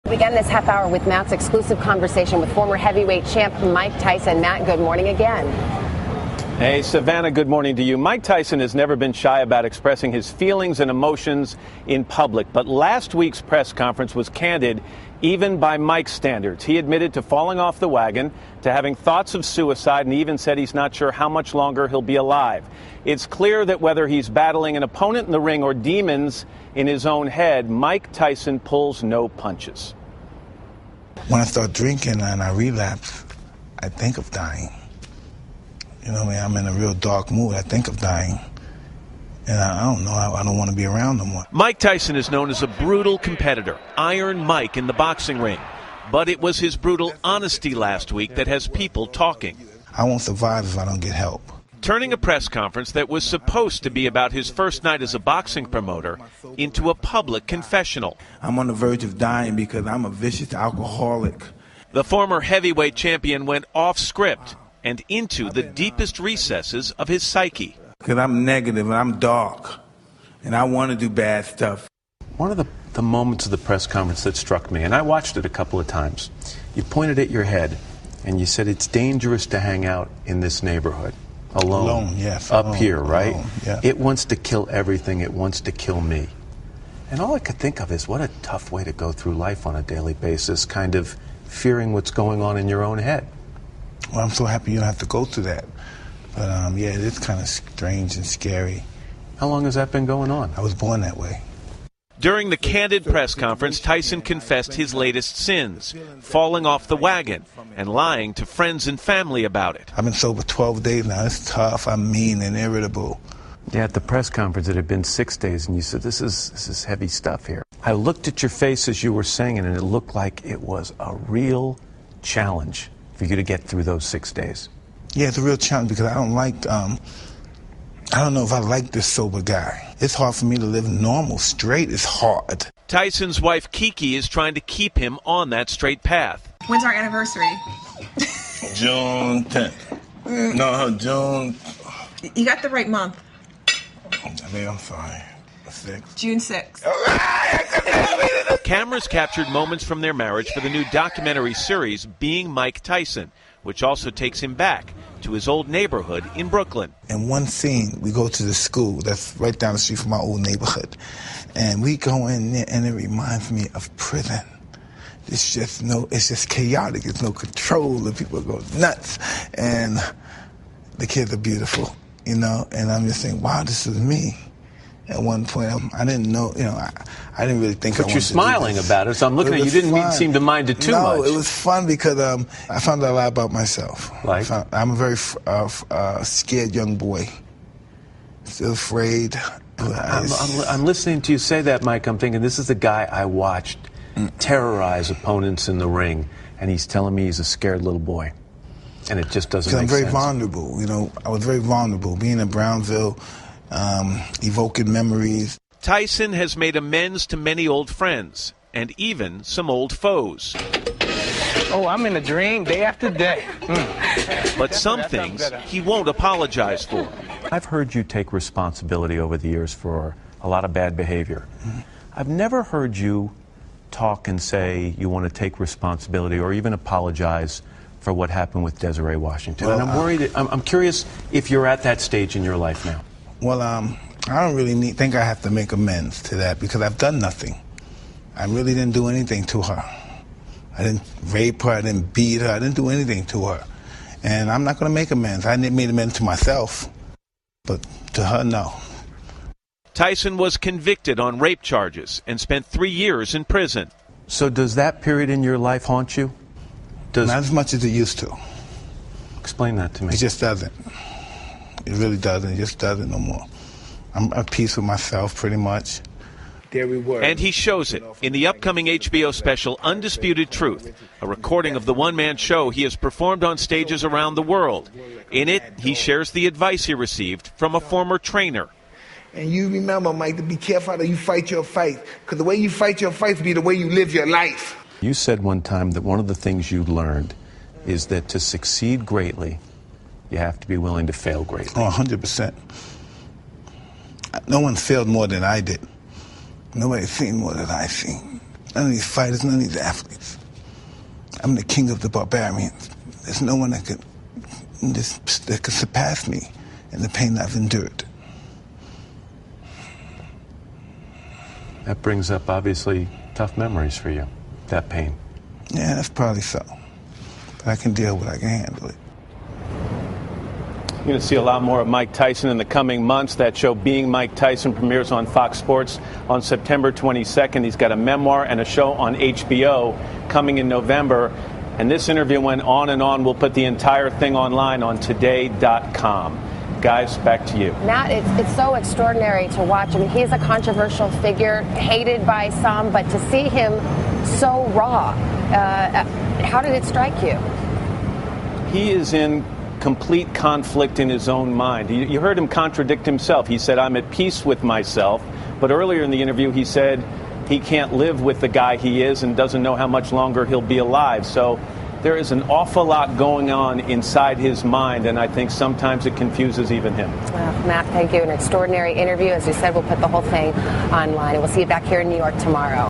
We began this half hour with Matt's exclusive conversation with former heavyweight champ Mike Tyson. Matt, good morning again. Hey, Savannah, good morning to you. Mike Tyson has never been shy about expressing his feelings and emotions in public, but last week's press conference was candid even by Mike's standards. He admitted to falling off the wagon, to having thoughts of suicide, and even said he's not sure how much longer he'll be alive. It's clear that whether he's battling an opponent in the ring or demons in his own head, Mike Tyson pulls no punches. When I start drinking and I relapse, I think of dying. You know, I'm in a real dark mood. I think of dying. And I don't know, I don't want to be around no more. Mike Tyson is known as a brutal competitor, Iron Mike in the boxing ring. But it was his brutal honesty last week that has people talking. I won't survive if I don't get help. Turning a press conference that was supposed to be about his first night as a boxing promoter into a public confessional. I'm on the verge of dying because I'm a vicious alcoholic. The former heavyweight champion went off script and into the deepest recesses of his psyche. Because I'm negative and I'm dark, and I want to do bad stuff. One of the moments of the press conference that struck me, and I watched it a couple of times, you pointed at your head and you said it's dangerous to hang out in this neighborhood. Alone, yes. Up here, right? Alone, yeah. It wants to kill everything. It wants to kill me. And all I could think of is what a tough way to go through life on a daily basis, kind of fearing what's going on in your own head. Well, I'm so happy you don't have to go through that. But, yeah, it is kind of strange and scary. How long has that been going on? I was born that way. During the candid press conference, Tyson confessed his latest sins, falling off the wagon and lying to friends and family about it. I've been sober 12 days now. It's tough. I'm mean and irritable. Yeah, at the press conference, it had been 6 days, and you said, this is heavy stuff here. I looked at your face as you were saying it, and it looked like it was a real challenge for you to get through those 6 days. Yeah, it's a real challenge because I don't like, I don't know if I like this sober guy. It's hard for me to live normal. Straight is hard. Tyson's wife, Kiki, is trying to keep him on that straight path. When's our anniversary? June 10th. No, June. You got the right month. I'm sorry. 6th. June 6th. Cameras captured moments from their marriage for the new documentary series, Being Mike Tyson, which also takes him back to his old neighborhood in Brooklyn. In one scene, we go to the school that's right down the street from my old neighborhood. And we go in there, and it reminds me of prison. It's just chaotic. There's no control. The people go nuts. And the kids are beautiful, you know? And I'm just saying, wow, this is me. At one point, I didn't know, you know, I didn't really think I wanted to do this. But you're smiling about it, so I'm looking at you. You didn't seem to mind it too much. No, it was fun because I found out a lot about myself. Like? I'm a very scared young boy. Still afraid. I'm listening to you say that, Mike. I'm thinking, this is the guy I watched terrorize opponents in the ring, and he's telling me he's a scared little boy. And it just doesn't make sense. I'm very vulnerable, you know. I was very vulnerable. Being in Brownsville, evoking memories. Tyson has made amends to many old friends and even some old foes. Oh, I'm in a dream day after day. But some things he won't apologize for. I've heard you take responsibility over the years for a lot of bad behavior. I've never heard you talk and say you want to take responsibility or even apologize for what happened with Desiree Washington. Well, and I'm worried, I'm curious if you're at that stage in your life now. Well, I don't really think I have to make amends to that because I've done nothing. I really didn't do anything to her. I didn't rape her, I didn't beat her, I didn't do anything to her. And I'm not going to make amends. I made amends to myself, but to her, no. Tyson was convicted on rape charges and spent 3 years in prison. So does that period in your life haunt you? Not as much as it used to. Explain that to me. It just doesn't. It really doesn't. It just doesn't no more. I'm at peace with myself, pretty much. There we were. And he shows it in the upcoming HBO special, Undisputed Truth, a recording of the one-man show he has performed on stages around the world. In it, he shares the advice he received from a former trainer. And you remember, Mike, to be careful how you fight your fight, because the way you fight your fights be the way you live your life. You said one time that one of the things you learned is that to succeed greatly, you have to be willing to fail greatly. Oh, 100%. No one failed more than I did. Nobody's seen more than I've seen. none of these fighters, none of these athletes. I'm the king of the barbarians. There's no one that could surpass me in the pain I've endured. That brings up, obviously, tough memories for you, that pain. Yeah, that's probably so. But I can deal with it. I can handle it. You're going to see a lot more of Mike Tyson in the coming months. That show, Being Mike Tyson, premieres on Fox Sports on September 22nd. He's got a memoir and a show on HBO coming in November. And this interview went on and on. We'll put the entire thing online on today.com. Guys, back to you. Matt, it's so extraordinary to watch. I mean, he's a controversial figure, hated by some, but to see him so raw, how did it strike you? He is in complete conflict in his own mind. You heard him contradict himself. He said, I'm at peace with myself. But earlier in the interview, he said he can't live with the guy he is and doesn't know how much longer he'll be alive. So there is an awful lot going on inside his mind, and I think sometimes it confuses even him. Well, Matt, thank you. An extraordinary interview. As you said, we'll put the whole thing online, and we'll see you back here in New York tomorrow.